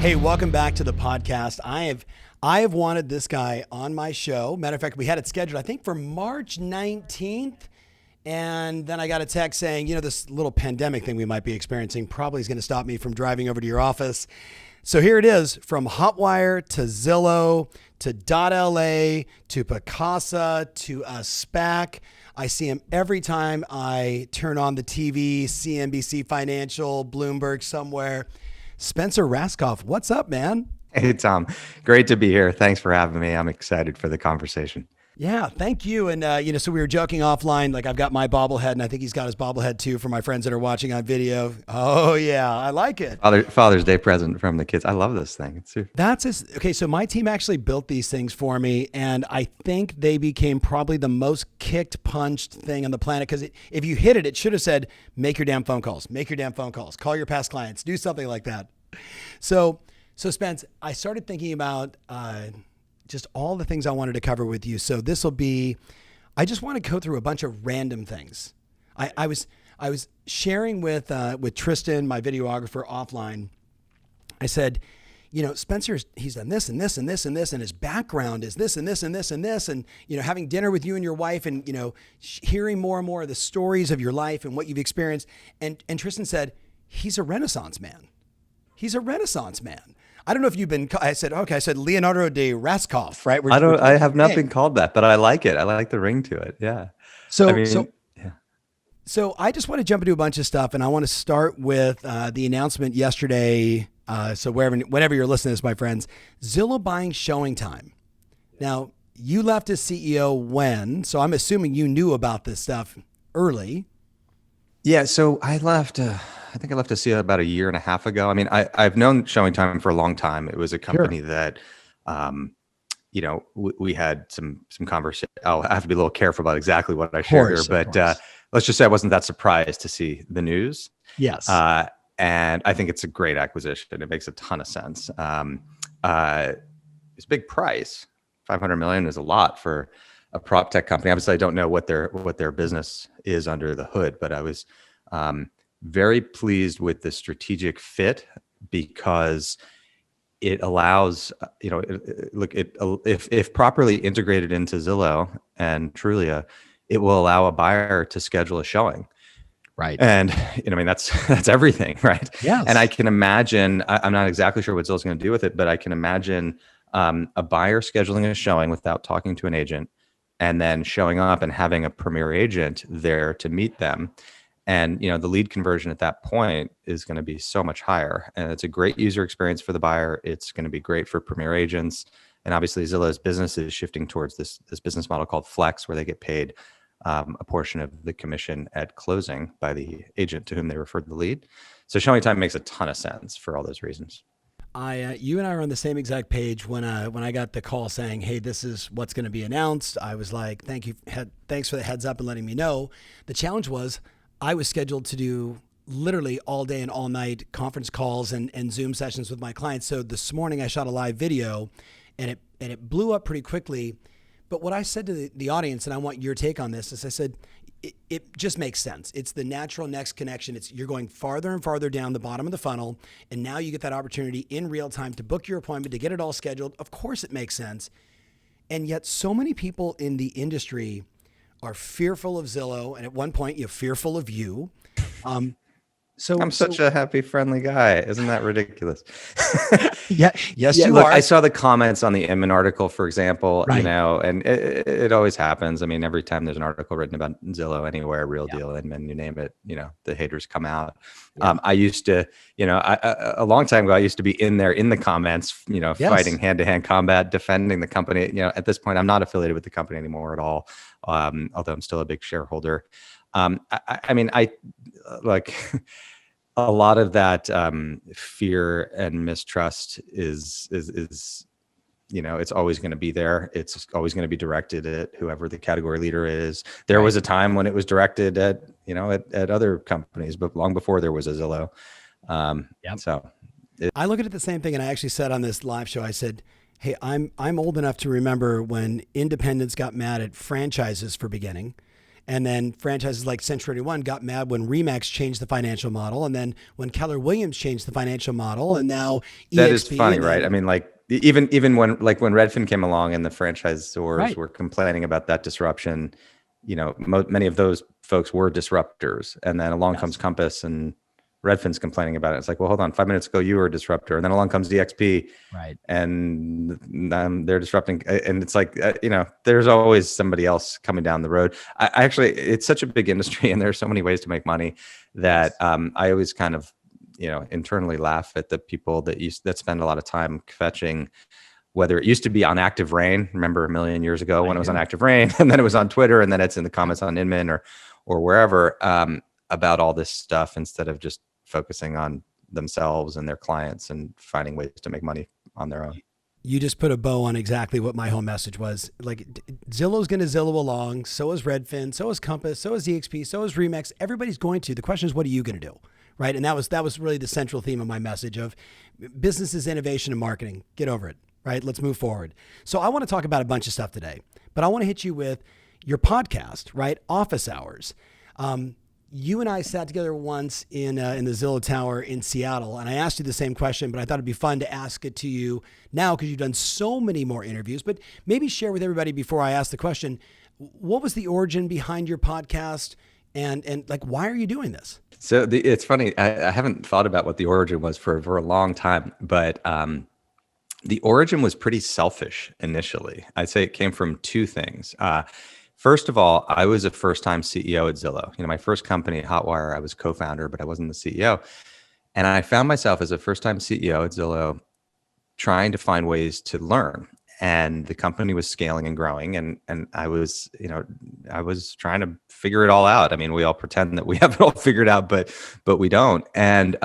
Hey, welcome back to the podcast. I have wanted this guy on my show. Matter of fact, we had it scheduled, I think, for March 19th. And then I got a text saying, this little pandemic thing we might be experiencing probably is going to stop me from driving over to your office. So here it is, from Hotwire to Zillow to dot.la to Picasso to a SPAC. I see him every time I turn on the TV, CNBC Financial, Bloomberg, somewhere. Spencer Rascoff, what's up, man? Hey, Tom. Great to be here. Thanks for having me. I'm excited for the conversation. Yeah, thank you. And, so we were joking offline, like I've got my bobblehead and I think he's got his bobblehead too for my friends that are watching on video. Oh yeah, I like it. Father's Day present from the kids. I love this thing. Okay. So my team actually built these things for me and I think they became probably the most kicked, punched thing on the planet. Cause if you hit it, it should have said, make your damn phone calls, call your past clients, do something like that. So Spence, I started thinking about, just all the things I wanted to cover with you. So I just want to go through a bunch of random things. I was sharing with Tristan, my videographer, offline. I said, Spencer's, he's done this and this and this and this, and his background is this and this and this and this. And, having dinner with you and your wife and, hearing more and more of the stories of your life and what you've experienced. And Tristan said, he's a Renaissance man. I don't know if you've been, I said Leonardo de Rascoff, right? I have not been called that, but I like it. I like the ring to it. Yeah. So I just want to jump into a bunch of stuff and I want to start with the announcement yesterday. So whenever you're listening to this, my friends, Zillow buying showing time. Now you left as CEO when, so I'm assuming you knew about this stuff early. Yeah. So I left, I think I left to see about a year and a half ago. I mean, I've known Showing Time for a long time. It was a company that, we had some conversation. I have to be a little careful about exactly what I share here, but let's just say I wasn't that surprised to see the news. Yes. And I think it's a great acquisition. It makes a ton of sense. It's a big price. $500 million is a lot for a prop tech company. Obviously, I don't know what their business is under the hood, but I was very pleased with the strategic fit because it allows, if properly integrated into Zillow and Trulia, it will allow a buyer to schedule a showing. Right. And, that's everything, right? Yes. And I can imagine, I'm not exactly sure what Zillow's going to do with it, but I can imagine a buyer scheduling a showing without talking to an agent and then showing up and having a premier agent there to meet them. And, the lead conversion at that point is going to be so much higher. And it's a great user experience for the buyer. It's going to be great for premier agents. And obviously Zillow's business is shifting towards this business model called Flex, where they get paid a portion of the commission at closing by the agent to whom they referred the lead. So Showing Time makes a ton of sense for all those reasons. You and I were on the same exact page when I got the call saying, hey, this is what's going to be announced. I was like, thanks for the heads up and letting me know. The challenge was I was scheduled to do literally all day and all night conference calls and Zoom sessions with my clients. So this morning I shot a live video and it blew up pretty quickly. But what I said to the audience, and I want your take on this, is I said, it just makes sense. It's the natural next connection. You're going farther and farther down the bottom of the funnel. And now you get that opportunity in real time to book your appointment, to get it all scheduled. Of course it makes sense. And yet so many people in the industry are fearful of Zillow. And at one point you're fearful of you. So I'm such a happy, friendly guy. Isn't that ridiculous? Yes, you are. I saw the comments on the Inman article, for example, right. And it always happens. I mean, every time there's an article written about Zillow anywhere, Real Deal, Inman, you name it, the haters come out. Yeah. I used to, a long time ago, I used to be in there in the comments, fighting hand-to-hand combat, defending the company. At this point, I'm not affiliated with the company anymore at all, although I'm still a big shareholder. I like a lot of that fear and mistrust is it's always going to be there. It's always going to be directed at whoever the category leader is. There was a time when it was directed at other companies, but long before there was a Zillow. So I look at it the same thing, and I actually said on this live show, I said, hey, I'm old enough to remember when independents got mad at franchises for beginning. And then franchises like Century 21 got mad when Remax changed the financial model. And then when Keller Williams changed the financial model, and now EXP. That is funny, right? I mean, like even when Redfin came along and the franchisors were complaining about that disruption, many of those folks were disruptors. And then along comes Compass and Redfin's complaining about it. It's like, well, hold on, 5 minutes ago you were a disruptor, and then along comes EXP, right? And they're disrupting, and it's like, there's always somebody else coming down the road. I actually, it's such a big industry, and there's so many ways to make money that I always kind of, internally laugh at the people that spend a lot of time fetching. Whether it used to be on Active Rain, remember a million years ago when it was on Active Rain, and then it was on Twitter, and then it's in the comments on Inman or wherever about all this stuff, instead of just focusing on themselves and their clients and finding ways to make money on their own. You just put a bow on exactly what my whole message was. Like, Zillow's going to Zillow along. So is Redfin. So is Compass. So is EXP. So is Remax. Everybody's going to. The question is, what are you going to do? Right. And that was really the central theme of my message of business is innovation and marketing. Get over it. Right. Let's move forward. So I want to talk about a bunch of stuff today, but I want to hit you with your podcast, right? Office Hours. You and I sat together once in the Zillow Tower in Seattle, and I asked you the same question, but I thought it'd be fun to ask it to you now because you've done so many more interviews. But maybe share with everybody before I ask the question, what was the origin behind your podcast, and like, why are you doing this? So it's funny. I haven't thought about what the origin was for a long time, but the origin was pretty selfish initially. I'd say it came from two things. First of all, I was a first-time CEO at Zillow. My first company, Hotwire, I was co-founder, but I wasn't the CEO. And I found myself as a first-time CEO at Zillow trying to find ways to learn. And the company was scaling and growing, and I was, I was trying to figure it all out. I mean, we all pretend that we have it all figured out, but we don't. And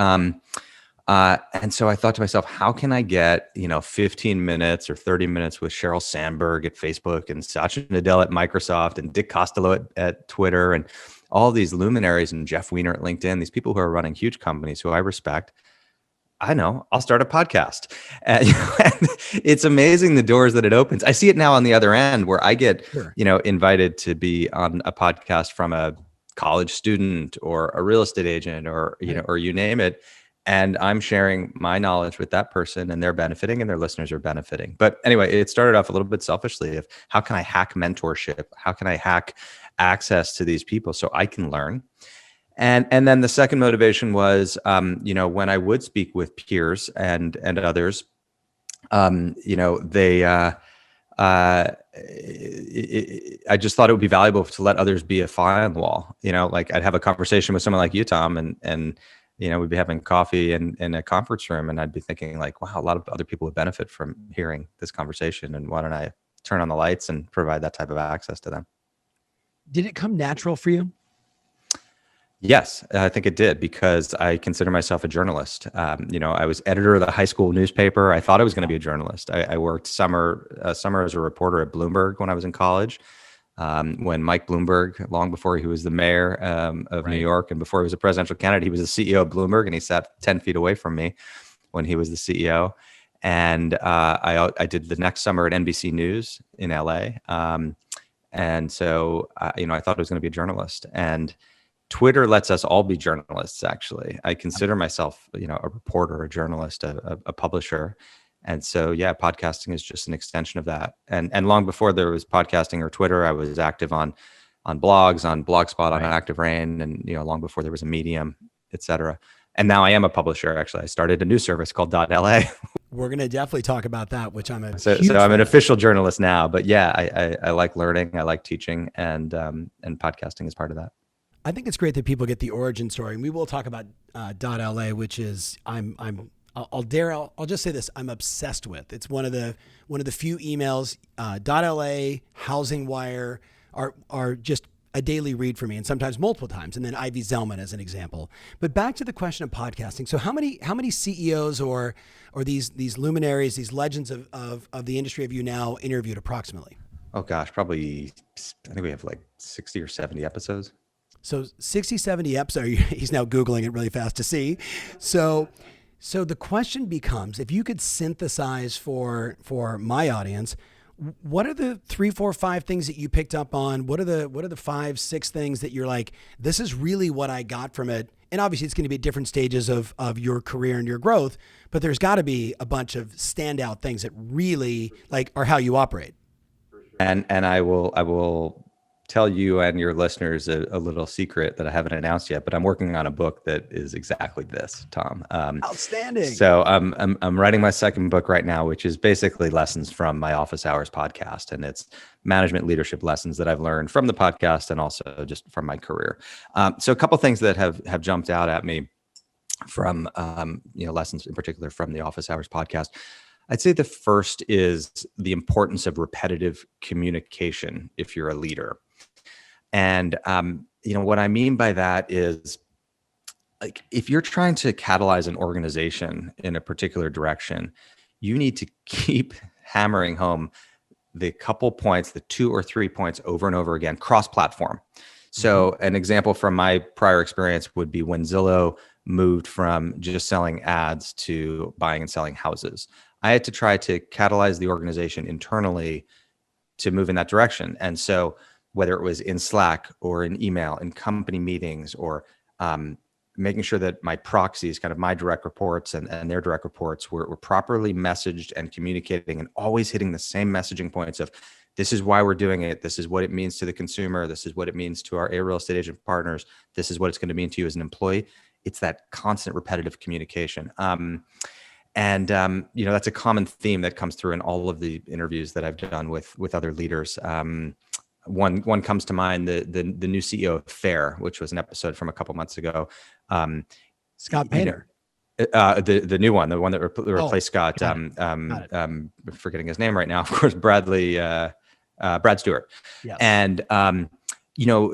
so I thought to myself, how can I get, 15 minutes or 30 minutes with Sheryl Sandberg at Facebook and Satya Nadella at Microsoft and Dick Costolo at Twitter and all these luminaries and Jeff Weiner at LinkedIn, these people who are running huge companies who I respect. I know, I'll start a podcast. And it's amazing the doors that it opens. I see it now on the other end where I get, invited to be on a podcast from a college student or a real estate agent or, or you name it. And I'm sharing my knowledge with that person, and they're benefiting and their listeners are benefiting. But anyway, it started off a little bit selfishly of how can I hack mentorship? How can I hack access to these people so I can learn? And then the second motivation was, when I would speak with peers and others, they, I just thought it would be valuable to let others be a fly on the wall. Like I'd have a conversation with someone like you, Tom, and we'd be having coffee in a conference room, and I'd be thinking like, wow, a lot of other people would benefit from hearing this conversation, and why don't I turn on the lights and provide that type of access to them? Did it come natural for you? Yes, I think it did, because I consider myself a journalist. I was editor of the high school newspaper. I thought I was going to be a journalist. I worked summer as a reporter at Bloomberg when I was in college. When Mike Bloomberg, long before he was the mayor of New York and before he was a presidential candidate, he was the CEO of Bloomberg, and he sat 10 feet away from me when he was the CEO. And I did the next summer at NBC News in LA. And so, I thought I was going to be a journalist. And Twitter lets us all be journalists, actually. I consider myself, a reporter, a journalist, a publisher. And so, yeah, podcasting is just an extension of that. And long before there was podcasting or Twitter, I was active on blogs, on Blogspot, on Active Rain, and long before there was a Medium, et cetera. And now I am a publisher. Actually, I started a new service called dot.la. We're going to definitely talk about that, which I'm so I'm an official journalist now. But yeah, I like learning, I like teaching, and podcasting is part of that. I think it's great that people get the origin story, and we will talk about .la, which is I'll just say this, I'm obsessed with. It's one of the few emails. .la, Housing Wire are just a daily read for me, and sometimes multiple times. And then Ivy Zellman as an example. But back to the question of podcasting. So how many CEOs or these luminaries, these legends of the industry have you now interviewed approximately? Oh gosh, probably I think we have like 60 or 70 episodes. So 60, 70 episodes. He's now Googling it really fast to see. So the question becomes, if you could synthesize for my audience, What are the 3, 4, 5 things that you picked up on? What are the 5, 6 things that you're like, this is really what I got from it? And obviously it's going to be at different stages of your career and your growth, but there's got to be a bunch of standout things that really like are how you operate. And I will tell you and your listeners a little secret that I haven't announced yet, but I'm working on a book that is exactly this, Tom. Outstanding. So I'm writing my second book right now, which is basically lessons from my Office Hours podcast, and it's management leadership lessons that I've learned from the podcast and also just from my career. So a couple things that have jumped out at me from lessons in particular from the Office Hours podcast. I'd say the first is the importance of repetitive communication if you're a leader. And, what I mean by that is, like, if you're trying to catalyze an organization in a particular direction, you need to keep hammering home the couple points, the 2 or 3 points over and over again, cross-platform. So an example from my prior experience would be when Zillow moved from just selling ads to buying and selling houses. I had to try to catalyze the organization internally to move in that direction. And so whether it was in Slack or in email, in company meetings, or making sure that my proxies, kind of my direct reports and their direct reports were properly messaged and communicating and always hitting the same messaging points of, this is why we're doing it. This is what it means to the consumer. This is what it means to our real estate agent partners. This is what it's going to mean to you as an employee. It's that constant repetitive communication. That's a common theme that comes through in all of the interviews that I've done with other leaders. One comes to mind, the new CEO of Fair, which was an episode from a couple months ago. Scott Painter. The new one, the one that replaced Scott. Forgetting his name right now. Of course, Brad Stewart. Yes. And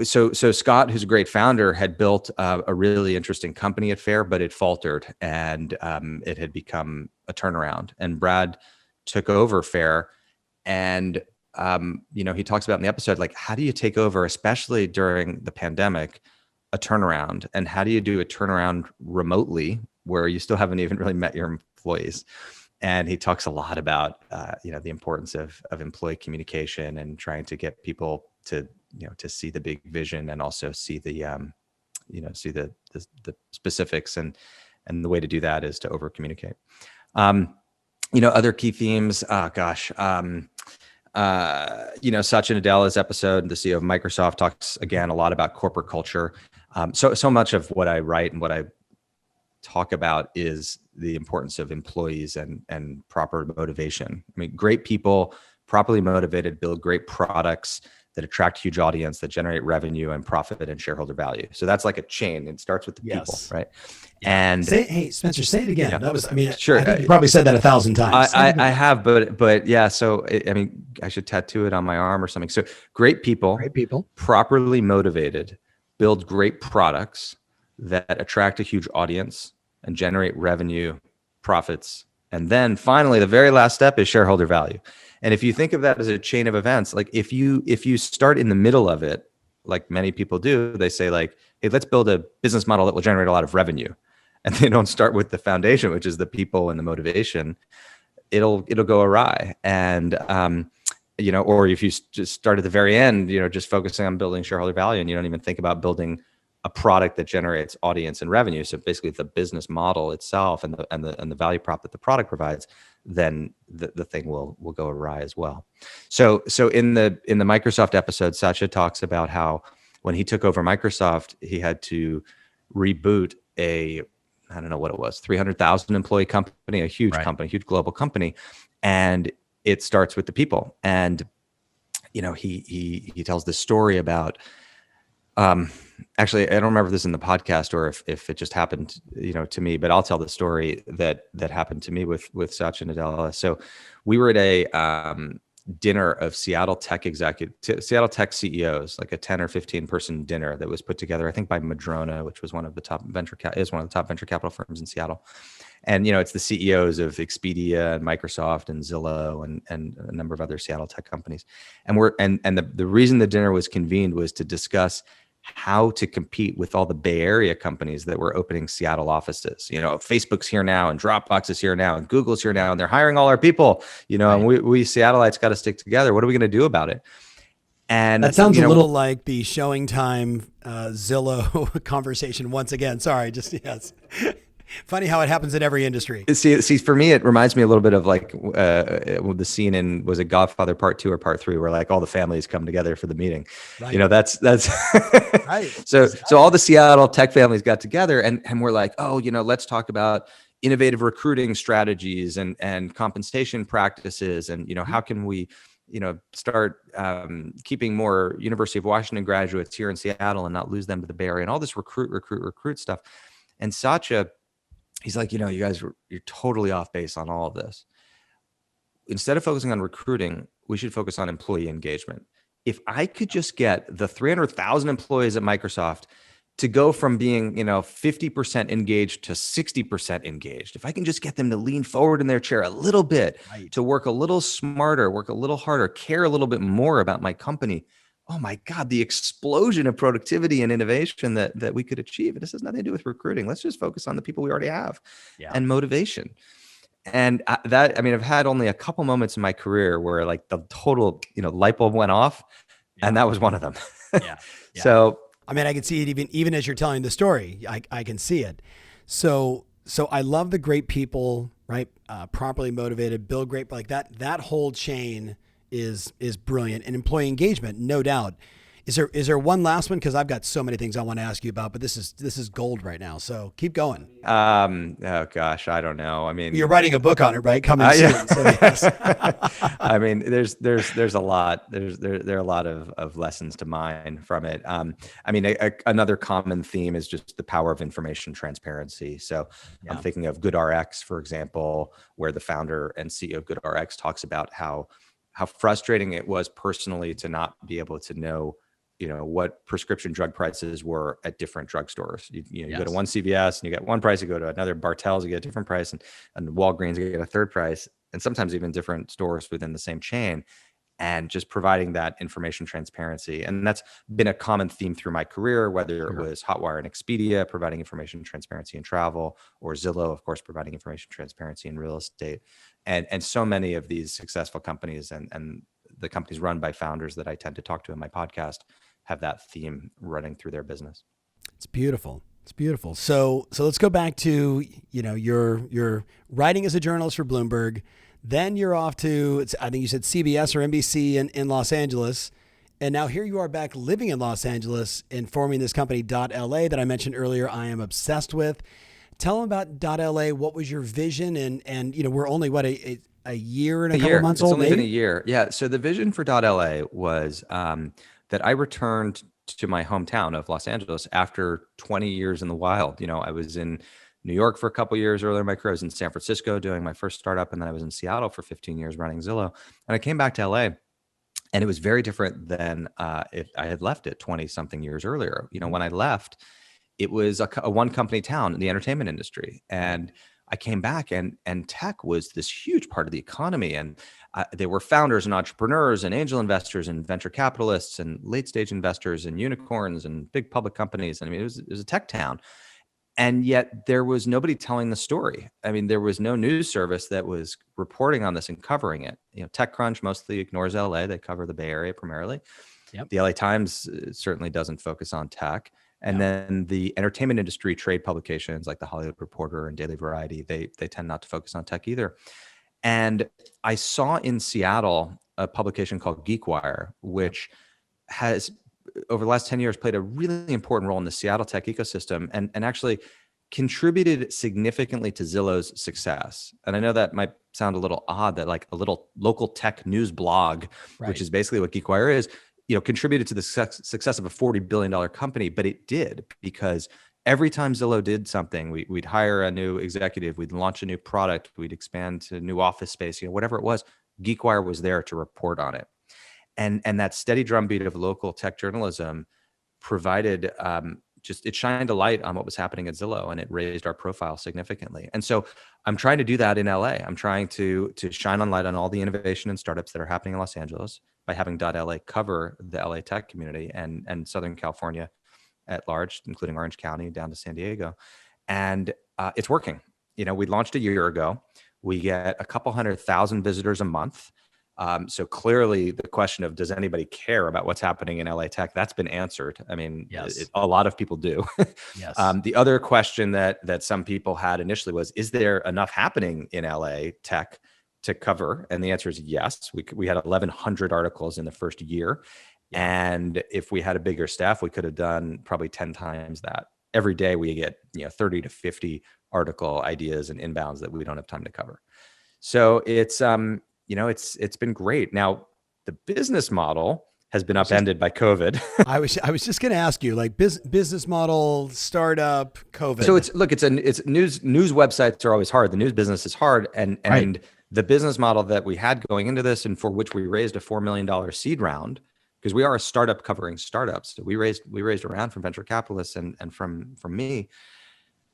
so Scott, who's a great founder, had built a really interesting company at Fair, but it faltered and it had become a turnaround. And Brad took over Fair, and he talks about in the episode, like, how do you take over, especially during the pandemic, a turnaround, and how do you do a turnaround remotely where you still haven't even really met your employees? And he talks a lot about the importance of employee communication and trying to get people to see the big vision and also see the specifics, and the way to do that is to over communicate. Other key themes. Satya Nadella's episode, the CEO of Microsoft, talks again a lot about corporate culture. So much of what I write and what I talk about is the importance of employees and proper motivation. I mean, great people, properly motivated, build great products that attract huge audience, that generate revenue and profit and shareholder value. So that's like a chain. It starts with the people, right? Yeah. And hey, Spencer, say it again. Yeah. Sure. I think you probably said that 1,000 times. I have, but yeah. So I should tattoo it on my arm or something. So great people, properly motivated, build great products that attract a huge audience and generate revenue, profits. And then finally, the very last step is shareholder value. And if you think of that as a chain of events, like if you start in the middle of it, like many people do, they say like, hey, let's build a business model that will generate a lot of revenue. And they don't start with the foundation, which is the people and the motivation. It'll go awry. And, or if you just start at the very end, just focusing on building shareholder value, and you don't even think about building a product that generates audience and revenue. So basically the business model itself and the value prop that the product provides, then the thing will go awry as well. So in the Microsoft episode, Satya talks about how when he took over Microsoft, he had to reboot I don't know what it was, 300,000 employee company, a huge company, huge global company. And it starts with the people. And, he tells this story about, actually, I don't remember this in the podcast or if it just happened, to me, but I'll tell the story that happened to me with Satya Nadella. So we were at a dinner of Seattle Tech CEOs, like a 10 or 15 person dinner that was put together, I think by Madrona, which was one of the top venture capital firms in Seattle. And, it's the CEOs of Expedia and Microsoft and Zillow and a number of other Seattle tech companies. And the reason the dinner was convened was to discuss how to compete with all the Bay Area companies that were opening Seattle offices. Facebook's here now, and Dropbox is here now, and Google's here now, and they're hiring all our people, Right. and we Seattleites got to stick together. What are we going to do about it? And that sounds a little like the Showing Time Zillow conversation once again. Sorry, just yes. Funny how it happens in every industry. See, for me, it reminds me a little bit of like the scene in, was it Godfather Part 2 or Part 3, where like all the families come together for the meeting. Right. That's right. So all the Seattle tech families got together, and we're like, oh, let's talk about innovative recruiting strategies and compensation practices, and how can we start keeping more University of Washington graduates here in Seattle and not lose them to the Bay Area, and all this recruit stuff. And Satya, he's like, you guys, you're totally off base on all of this. Instead of focusing on recruiting, we should focus on employee engagement. If I could just get the 300,000 employees at Microsoft to go from being, 50% engaged to 60% engaged, if I can just get them to lean forward in their chair a little bit, right. to work a little smarter, work a little harder, care a little bit more about my company, oh my God, the explosion of productivity and innovation that we could achieve. And this has nothing to do with recruiting. Let's just focus on the people we already have and motivation. And I've had only a couple moments in my career where like the total, light bulb went off, and that was one of them. Yeah. So, I can see it even as you're telling the story, I can see it. So I love the great people, right? Properly motivated, build great, like that whole chain is brilliant. And employee engagement, no doubt. Is there one last one? Because I've got so many things I want to ask you about, but this is gold right now. So keep going. Oh gosh, I don't know. You're writing a book on it, right? Coming soon. Yeah. So yes. There's a lot. There are a lot of lessons to mine from it. Another common theme is just the power of information transparency. So I'm thinking of GoodRx, for example, where the founder and CEO of GoodRx talks about how frustrating it was personally to not be able to know what prescription drug prices were at different drugstores. You go to one CVS and you get one price, you go to another Bartell's, you get a different price, and Walgreens, you get a third price, and sometimes even different stores within the same chain. And just providing that information transparency. And that's been a common theme through my career, whether it was Hotwire and Expedia, providing information transparency in travel, or Zillow, of course, providing information transparency in real estate. And so many of these successful companies and the companies run by founders that I tend to talk to in my podcast have that theme running through their business. It's beautiful. It's beautiful. So let's go back to, you're writing as a journalist for Bloomberg. Then you're off to, I think you said CBS or NBC in Los Angeles. And now here you are back living in Los Angeles and forming this company, dot.la, that I mentioned earlier, I am obsessed with. Tell them about dot.la. What was your vision? And we're only, a year and a couple months old? It's only been a year. Yeah. So the vision for dot.la was that I returned to my hometown of Los Angeles after 20 years in the wild. I was in New York for a couple of years earlier in my career. I was in San Francisco doing my first startup, and then I was in Seattle for 15 years running Zillow. And I came back to LA, and it was very different than if I had left it 20 something years earlier. When I left, it was a one company town in the entertainment industry. And I came back and tech was this huge part of the economy. And there were founders and entrepreneurs and angel investors and venture capitalists and late stage investors and unicorns and big public companies. It was a tech town. And yet there was nobody telling the story. There was no news service that was reporting on this and covering it. TechCrunch mostly ignores LA. They cover the Bay Area primarily. Yep. The LA Times certainly doesn't focus on tech. And then the entertainment industry trade publications like the Hollywood Reporter and Daily Variety, they tend not to focus on tech either. And I saw in Seattle a publication called GeekWire, which has over the last 10 years played a really important role in the Seattle tech ecosystem and actually contributed significantly to Zillow's success. And I know that might sound a little odd that like a little local tech news blog, which is basically what GeekWire is, contributed to the success of a $40 billion company, but it did because every time Zillow did something, we'd hire a new executive, we'd launch a new product, we'd expand to new office space, whatever it was, GeekWire was there to report on it. And that steady drumbeat of local tech journalism provided it shined a light on what was happening at Zillow, and it raised our profile significantly. And so I'm trying to do that in LA. I'm trying to shine on light on all the innovation and startups that are happening in Los Angeles by having dot.la cover the LA tech community and Southern California at large, including Orange County down to San Diego. And it's working. We launched a year ago. We get a couple 100,000 visitors a month. So clearly the question of does anybody care about what's happening in LA tech, that's been answered. I mean, Yes. a lot of people do. Yes. The other question that some people had initially was, is there enough happening in LA tech to cover? And the answer is yes. We had 1,100 articles in the first year. Yeah. And if we had a bigger staff, we could have done probably 10 times that. Every day we get 30 to 50 article ideas and inbounds that we don't have time to cover. So it's been great. Now the business model has been upended by COVID. I was just going to ask you, like business model, startup, COVID. So it's news websites are always hard. The news business is hard. And the business model that we had going into this, and for which we raised a $4 million seed round, because we are a startup covering startups. So we raised a round from venture capitalists and from me.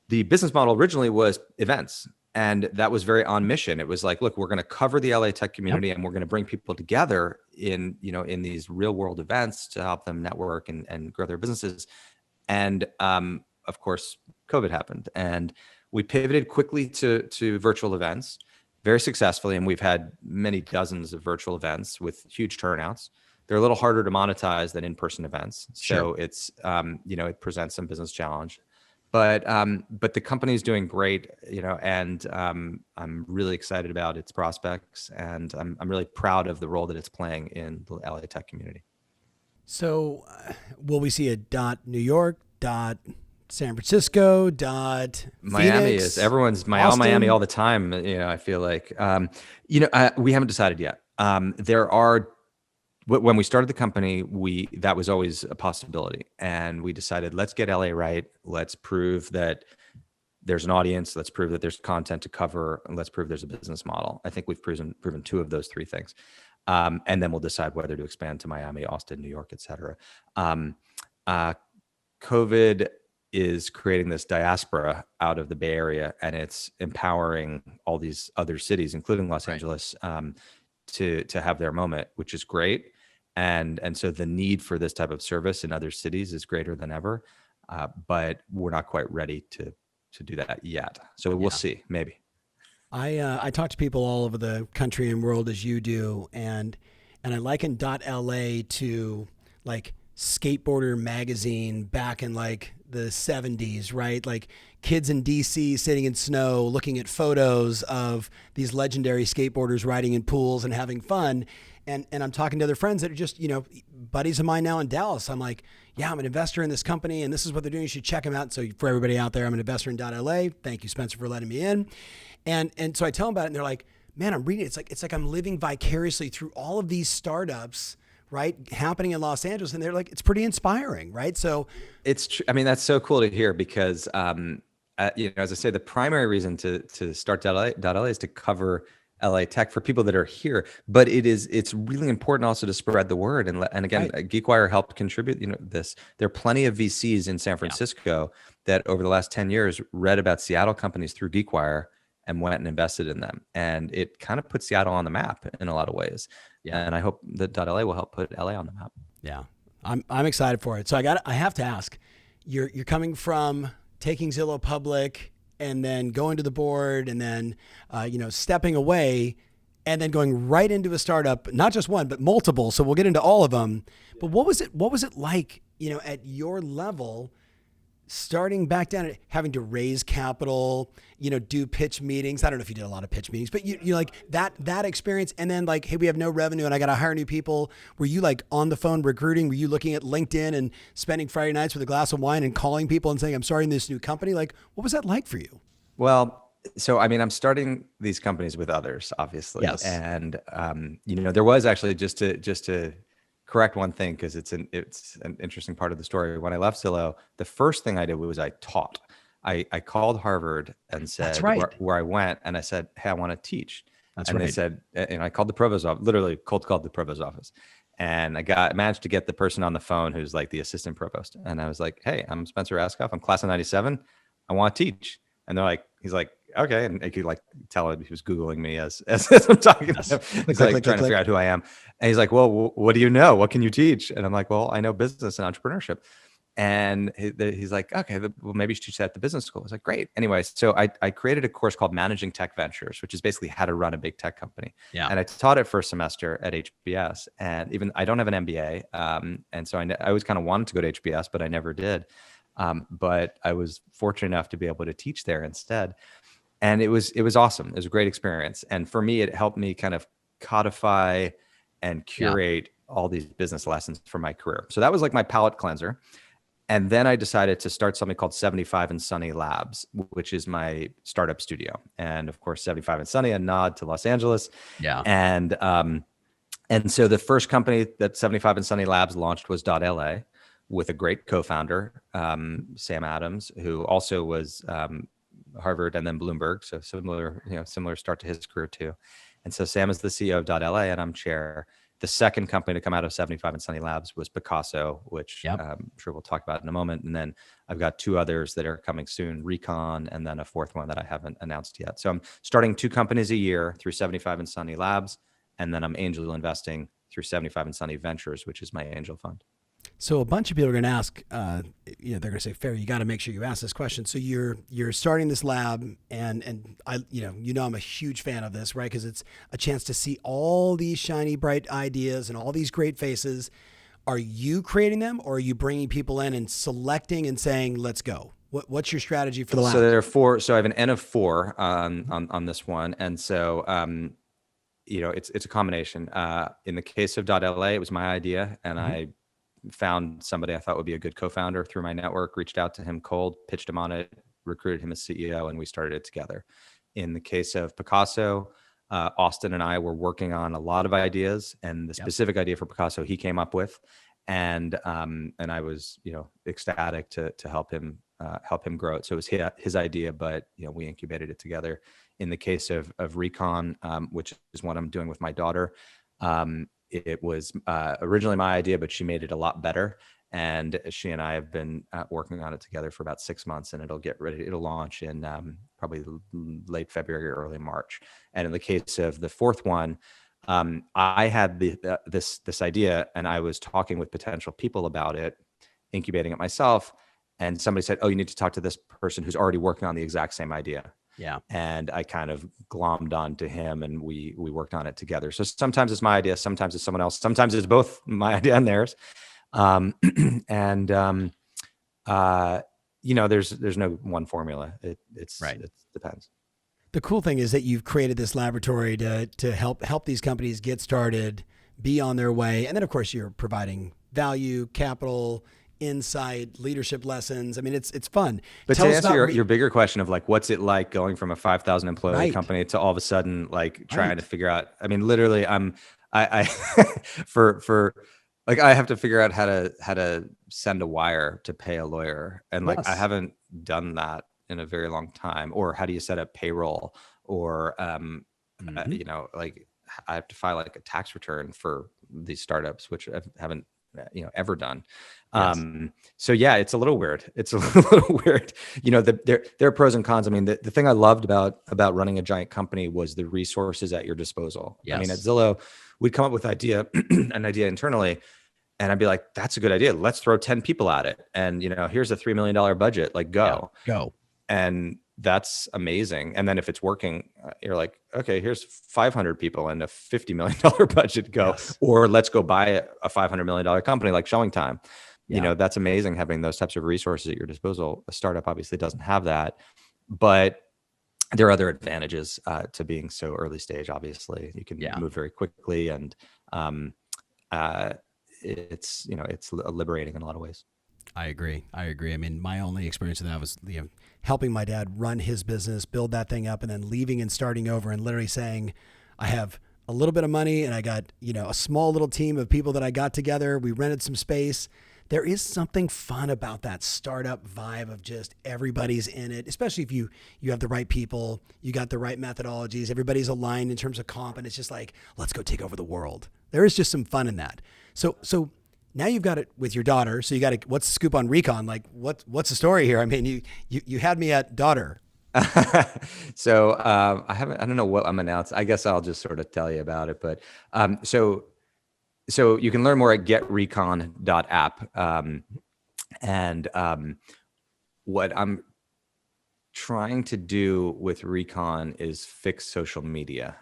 The business model originally was events. And that was very on mission. It was like, look, we're going to cover the LA tech community, and we're going to bring people together in these real world events to help them network and grow their businesses. And of course, COVID happened, and we pivoted quickly to virtual events very successfully. And we've had many dozens of virtual events with huge turnouts. They're a little harder to monetize than in-person events. So it's, it presents some business challenge. But the company is doing great, and I'm really excited about its prospects, and I'm really proud of the role that it's playing in the LA tech community. So, will we see a .New York, .San Francisco, Miami Phoenix, is everyone's Miami all the time. I feel like we haven't decided yet. There are. When we started the company, that was always a possibility, and we decided, let's get LA right. Let's prove that there's an audience. Let's prove that there's content to cover, and let's prove there's a business model. I think we've proven two of those three things, and then we'll decide whether to expand to Miami, Austin, New York, et cetera. COVID is creating this diaspora out of the Bay Area, and it's empowering all these other cities, including Los Angeles, to have their moment, which is great. And so the need for this type of service in other cities is greater than ever. But we're not quite ready to do that yet. So we'll see, maybe. I talk to people all over the country and world as you do. And I liken .la to like Skateboarder magazine back in like the 70s, right? Like kids in DC sitting in snow, looking at photos of these legendary skateboarders riding in pools and having fun. And I'm talking to other friends that are just, buddies of mine now in Dallas. I'm like, yeah, I'm an investor in this company and this is what they're doing. You should check them out. So for everybody out there, I'm an investor in .la. Thank you, Spencer, for letting me in. And so I tell them about it and they're like, man, I'm reading it. It's like I'm living vicariously through all of these startups, right, happening in Los Angeles. And they're like, it's pretty inspiring, right? So that's so cool to hear because, as I say, the primary reason to start .la is to cover LA tech for people that are here, but it's really important also to spread the word. And again, GeekWire helped contribute, this. There are plenty of VCs in San Francisco that over the last 10 years read about Seattle companies through GeekWire and went and invested in them. And it kind of put Seattle on the map in a lot of ways. Yeah. And I hope that .la will help put LA on the map. Yeah. I'm excited for it. So I have to ask, you're coming from taking Zillow public and then going to the board and then, stepping away and then going right into a startup, not just one, but multiple. So we'll get into all of them. But what was it like, at your level, starting back down, having to raise capital, do pitch meetings? I don't know if you did a lot of pitch meetings, but you like that experience. And then like, hey, we have no revenue and I got to hire new people. Were you like on the phone recruiting? Were you looking at LinkedIn and spending Friday nights with a glass of wine and calling people and saying, I'm starting this new company? Like, what was that like for you? Well, so, I'm starting these companies with others, obviously. Yes. And, there was actually just to correct one thing, because it's an interesting part of the story. When I left Zillow, the first thing I did was I taught. I called Harvard and said where I went, and I said, hey, I want to teach. They said, and I called the provost office, literally cold called the provost office. And I managed to get the person on the phone who's like the assistant provost. And I was like, hey, I'm Spencer Rascoff. I'm class of 97. I want to teach. And he's like, okay. And I could like tell him he was Googling me as I'm talking to him. He's trying to figure out who I am. And he's like, well, what do you know? What can you teach? And I'm like, well, I know business and entrepreneurship. And he's like, okay, well, maybe you should teach that at the business school. I was like, great. Anyway, so I created a course called Managing Tech Ventures, which is basically how to run a big tech company. Yeah. And I taught it for a semester at HBS. And even I don't have an MBA. And so I always kind of wanted to go to HBS, but I never did. But I was fortunate enough to be able to teach there instead. And it was awesome. It was a great experience. And for me, it helped me kind of codify and curate all these business lessons for my career. So that was like my palate cleanser. And then I decided to start something called 75 and Sunny Labs, which is my startup studio. And of course, 75 and Sunny, a nod to Los Angeles. Yeah. And so the first company that 75 and Sunny Labs launched was .la, with a great co-founder, Sam Adams, who also was Harvard and then Bloomberg. So similar start to his career too. And so Sam is the CEO of .la, and I'm chair. The second company to come out of 75 and Sunny Labs was Picasso, which I'm sure we'll talk about in a moment. And then I've got two others that are coming soon, Recon, and then a fourth one that I haven't announced yet. So I'm starting 2 companies a year through 75 and Sunny Labs, and then I'm angel investing through 75 and Sunny Ventures, which is my angel fund. So a bunch of people are going to ask, they're going to say, Ferry, you got to make sure you ask this question. So you're starting this lab, and I, I'm a huge fan of this, right? Because it's a chance to see all these shiny, bright ideas and all these great faces. Are you creating them, or are you bringing people in and selecting and saying, let's go? What's your strategy for the lab? So there are 4. So I have an N of 4 on this one, and so it's a combination. In the case of .la, it was my idea, and I found somebody I thought would be a good co-founder through my network, reached out to him cold, pitched him on it, recruited him as CEO, and we started it together. In the case of Picasso, Austin and I were working on a lot of ideas, and the specific idea for Picasso he came up with, and I was ecstatic to help him grow it. So it was his idea, but we incubated it together. In the case of Recon, which is what I'm doing with my daughter, it was originally my idea, but she made it a lot better. And she and I have been working on it together for about 6 months, and it'll launch in probably late February or early March. And in the case of the fourth one, I had this idea, and I was talking with potential people about it, incubating it myself. And somebody said, oh, you need to talk to this person who's already working on the exact same idea. Yeah. And I kind of glommed onto him, and we worked on it together. So sometimes it's my idea, sometimes it's someone else, sometimes it's both my idea and theirs. There's no one formula. It depends. The cool thing is that you've created this laboratory to help these companies get started, be on their way. And then of course you're providing value, capital, insight, leadership lessons. I mean, it's fun. But to answer your bigger question of like, what's it like going from a 5,000 employee company to all of a sudden like trying to figure out, I mean, literally I have to figure out how to send a wire to pay a lawyer. And like, I haven't done that in a very long time. Or how do you set up payroll? Or, like I have to file like a tax return for these startups, which I haven't ever done. So yeah, it's a little weird. It's a little weird. There are pros and cons. I mean, the thing I loved about running a giant company was the resources at your disposal. Yes. I mean, at Zillow, we'd come up with an idea internally, and I'd be like, that's a good idea. Let's throw 10 people at it. And, here's a $3 million budget, like go. And that's amazing. And then if it's working, you're like, okay, here's 500 people and a $50 million budget, go. Yes. Or let's go buy a $500 million company like Showing Time. Yeah. That's amazing having those types of resources at your disposal. A startup obviously doesn't have that, but there are other advantages to being so early stage. Obviously, you can move very quickly, and it's liberating in a lot of ways. I agree. I mean, my only experience of that was helping my dad run his business, build that thing up, and then leaving and starting over, and literally saying, I have a little bit of money and I got, a small little team of people that I got together. We rented some space. There is something fun about that startup vibe of just everybody's in it, especially if you have the right people, you got the right methodologies, everybody's aligned in terms of comp, and it's just like, let's go take over the world. There is just some fun in that. So now you've got it with your daughter. So you got to, what's the scoop on Recon? Like what's the story here? I mean, you had me at daughter. So I don't know what I'm announcing. I guess I'll just sort of tell you about it. But so you can learn more at getrecon.app. And what I'm trying to do with Recon is fix social media.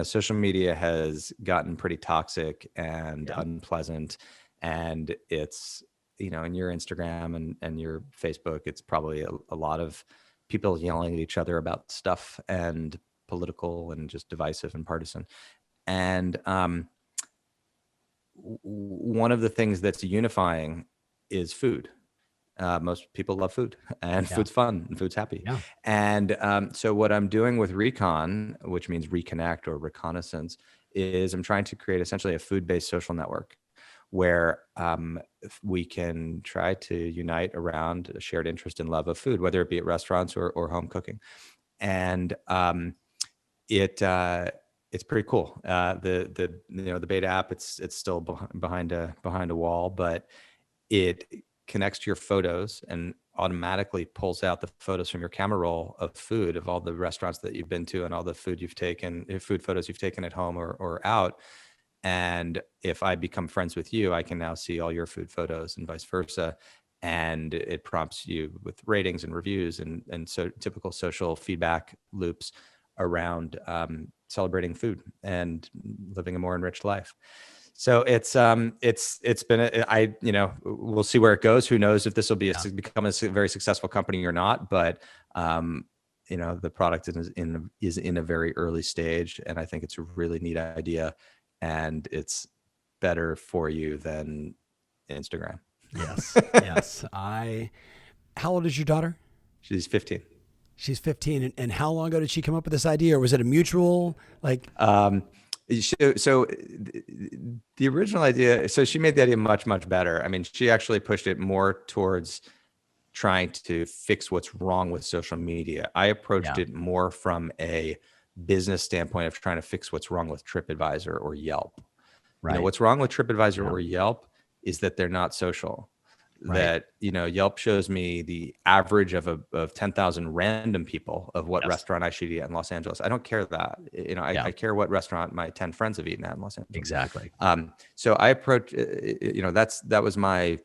Social media has gotten pretty toxic and unpleasant, and it's, in your Instagram and your Facebook, it's probably a lot of people yelling at each other about stuff and political and just divisive and partisan. And one of the things that's unifying is food. Most people love food, and food's fun, and food's happy. Yeah. And so what I'm doing with Recon, which means reconnect or reconnaissance, is I'm trying to create essentially a food-based social network where we can try to unite around a shared interest and love of food, whether it be at restaurants or home cooking. And it's pretty cool. The beta app, it's still behind a wall, but it connects to your photos and automatically pulls out the photos from your camera roll of food, of all the restaurants that you've been to and all the food photos you've taken at home or out. And if I become friends with you, I can now see all your food photos and vice versa. And it prompts you with ratings and reviews and so typical social feedback loops around celebrating food and living a more enriched life. So it's been we'll see where it goes. Who knows if this will become a very successful company or not, but the product is in a very early stage, and I think it's a really neat idea, and it's better for you than Instagram. Yes. Yes. How old is your daughter? She's 15. She's 15. And how long ago did she come up with this idea, or was it a mutual, So the original idea, so she made the idea much, much better. I mean, she actually pushed it more towards trying to fix what's wrong with social media. I approached it more from a business standpoint of trying to fix what's wrong with TripAdvisor or Yelp. Right. What's wrong with TripAdvisor or Yelp is that they're not social. Right. That, Yelp shows me the average of 10,000 random people of what restaurant I should eat in Los Angeles. I don't care that, I care what restaurant my 10 friends have eaten at in Los Angeles. Exactly. So I approached, that was my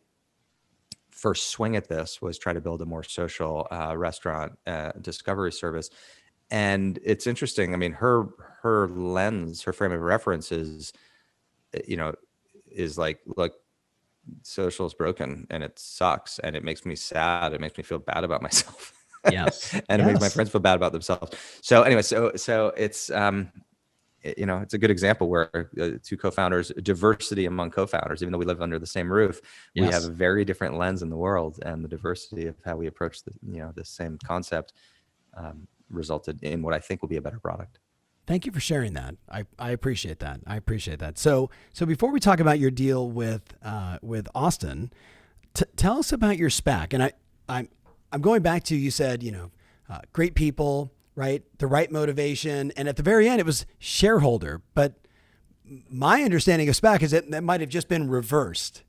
first swing at this, was try to build a more social restaurant discovery service. And it's interesting. I mean, her lens, her frame of reference is like, look, social is broken and it sucks and it makes me sad. It makes me feel bad about myself. Yes. And it makes my friends feel bad about themselves. So anyway, so it's, it's a good example where two co-founders, diversity among co-founders, even though we live under the same roof, we have a very different lens in the world, and the diversity of how we approach the same concept resulted in what I think will be a better product. Thank you for sharing that. I appreciate that. I appreciate that. So before we talk about your deal with Austin, tell us about your SPAC. And I'm going back to, you said, great people, right? The right motivation. And at the very end, it was shareholder. But my understanding of SPAC is that might have just been reversed.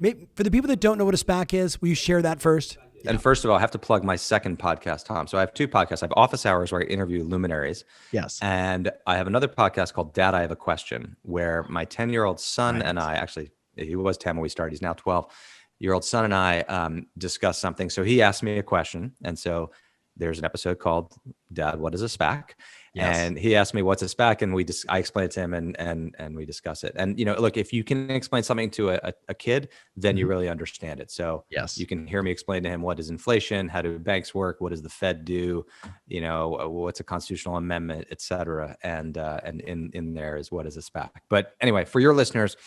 Maybe, for the people that don't know what a SPAC is, will you share that first? And first of all, I have to plug my second podcast, Tom. So I have two podcasts. I have Office Hours, where I interview luminaries. Yes. And I have another podcast called Dad, I Have a Question, where my 10-year-old son and I, actually, he was 10 when we started. He's now 12-year-old son and I discuss something. So he asked me a question. And so there's an episode called Dad, What is a SPAC? Yes. And he asked me, what's a SPAC? And I explained it to him and we discuss it. And, look, if you can explain something to a kid, then you really understand it. So you can hear me explain to him, what is inflation? How do banks work? What does the Fed do? What's a constitutional amendment, et cetera. And in there is what is a SPAC. But anyway, for your listeners,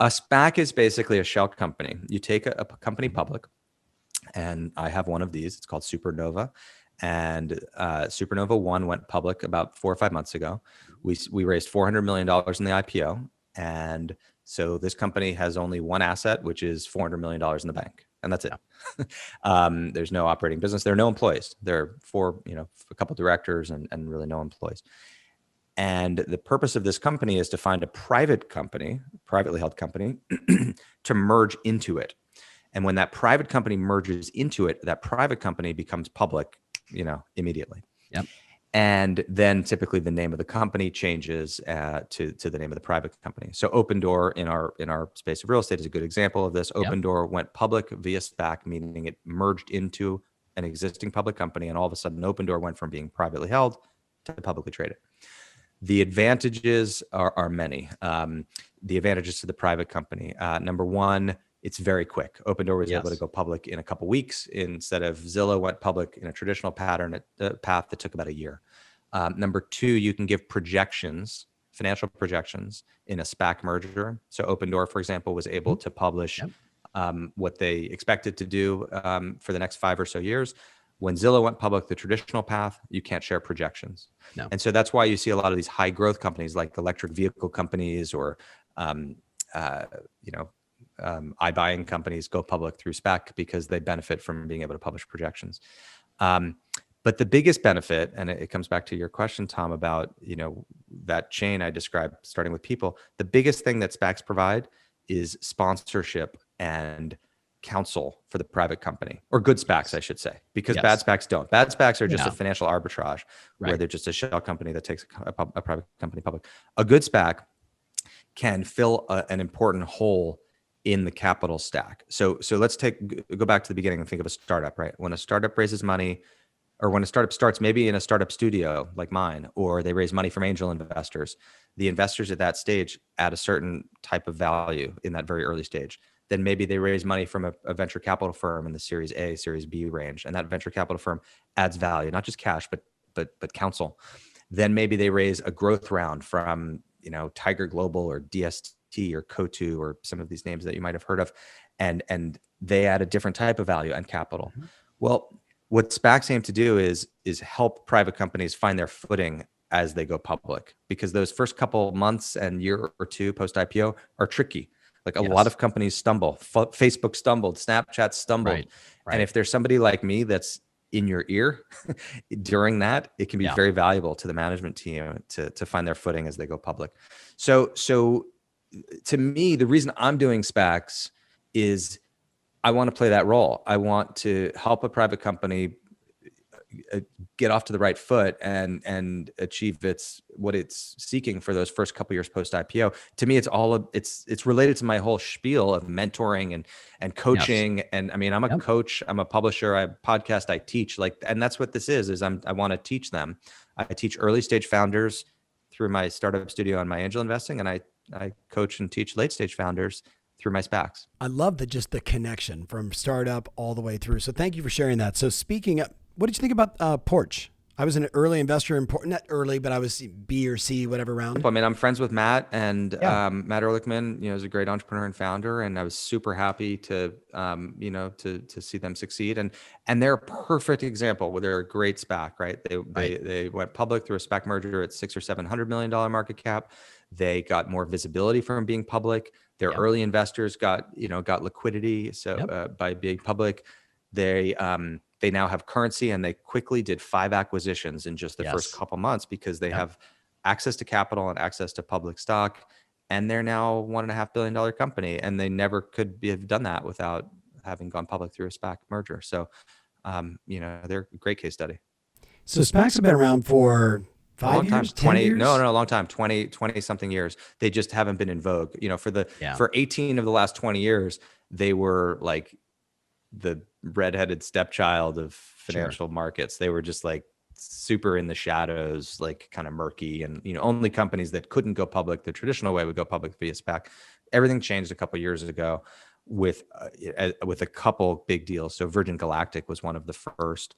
a SPAC is basically a shell company. You take a company public, and I have one of these. It's called Supernova. And Supernova 1 went public about 4 or 5 months ago. We raised $400 million in the IPO. And so this company has only one asset, which is $400 million in the bank. And that's it. There's no operating business. There are no employees. There are a couple of directors and really no employees. And the purpose of this company is to find a privately held company, to merge into it. And when that private company merges into it, that private company becomes public, immediately. Yep. And then typically the name of the company changes to the name of the private company. So Open Door in our space of real estate is a good example of this. Open Door went public via SPAC, meaning it merged into an existing public company, and all of a sudden Open Door went from being privately held to publicly traded. The advantages are many. The advantages to the private company. Number one, it's very quick. Open Door was able to go public in a couple of weeks instead of Zillow went public in a traditional path that took about a year. Number two, you can give projections, financial projections in a SPAC merger. So Open Door, for example, was able to publish what they expected to do for the next 5 or so years. When Zillow went public, the traditional path, you can't share projections. No. And so that's why you see a lot of these high growth companies like electric vehicle companies or, iBuying companies go public through SPAC because they benefit from being able to publish projections. But the biggest benefit, and it comes back to your question, Tom, about, that chain I described starting with people, the biggest thing that SPACs provide is sponsorship and counsel for the private company, or good SPACs, I should say, because bad SPACs don't. Bad SPACs are just a financial arbitrage where they're just a shell company that takes a private company public. A good SPAC can fill an important hole in the capital stack. So let's go back to the beginning and think of a startup, right? When a startup raises money, or when a startup starts, maybe in a startup studio like mine, or they raise money from angel investors, the investors at that stage add a certain type of value in that very early stage. Then maybe they raise money from a venture capital firm in the Series A, Series B range, and that venture capital firm adds value, not just cash, but counsel. Then maybe they raise a growth round from Tiger Global or DST or Cotu or some of these names that you might have heard of, and they add a different type of value and capital. Mm-hmm. Well, what SPACs aim to do is help private companies find their footing as they go public, because those first couple months and year or two post IPO are tricky. Like a lot of companies stumble. Facebook stumbled, Snapchat stumbled. Right. And if there's somebody like me that's in your ear during that, it can be very valuable to the management team to find their footing as they go public. So to me, the reason I'm doing SPACs is I want to play that role. I want to help a private company get off to the right foot and achieve what it's seeking for those first couple years post IPO. To me, it's related to my whole spiel of mentoring and coaching. Yes. And I mean, I'm a coach, I'm a publisher, I podcast, I teach, and that's what this is I want to teach them. I teach early stage founders through my startup studio and my angel investing, and I coach and teach late stage founders through my SPACs. I love just the connection from startup all the way through. So thank you for sharing that. So speaking of, what did you think about Porch? I was an early investor in Porch, not early, but I was B or C, whatever round. I mean, I'm friends with Matt, and Matt Ehrlichman, is a great entrepreneur and founder, and I was super happy to see them succeed. And they're a perfect example where they're a great SPAC, right? They went public through a SPAC merger at $600 or $700 million market cap. They got more visibility from being public. Their early investors got liquidity. So by being public, they now have currency, and they quickly did 5 acquisitions in just the first couple months because they have access to capital and access to public stock. And they're now $1.5 billion company, and they never could have done that without having gone public through a SPAC merger. So, they're a great case study. So SPACs have been around for 5 years, 10 years? No, long time, 20 something years. They just haven't been in vogue. For 18 of the last 20 years, they were like the redheaded stepchild of financial markets. They were just like super in the shadows, like kind of murky, and only companies that couldn't go public the traditional way would go public via SPAC. Everything changed a couple of years ago with a couple big deals. So Virgin Galactic was one of the first.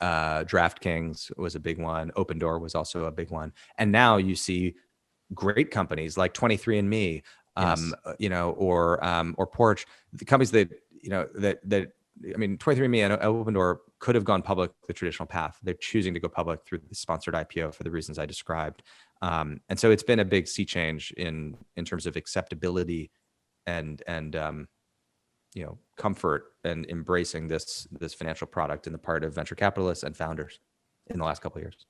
DraftKings was a big one. Open Door was also a big one. And now you see great companies like 23andMe, or Porch, the companies that 23andMe and Open Door could have gone public the traditional path. They're choosing to go public through the sponsored IPO for the reasons I described. And so it's been a big sea change in terms of acceptability and comfort and embracing this financial product in the part of venture capitalists and founders in the last couple of years.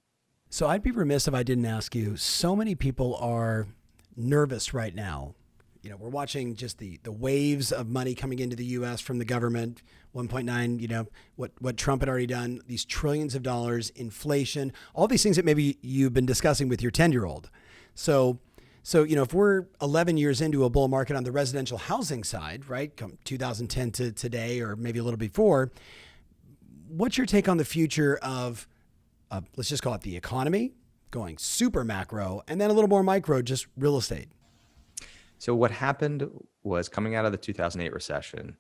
So I'd be remiss if I didn't ask you, so many people are nervous right now we're watching just the waves of money coming into the U.S. from the government, 1.9, what Trump had already done, these trillions of dollars, inflation, all these things that maybe you've been discussing with your 10-year-old. So, if we're 11 years into a bull market on the residential housing side, right, 2010 to today, or maybe a little before, what's your take on the future of, let's just call it the economy, going super macro, and then a little more micro, just real estate? So what happened was, coming out of the 2008 recession,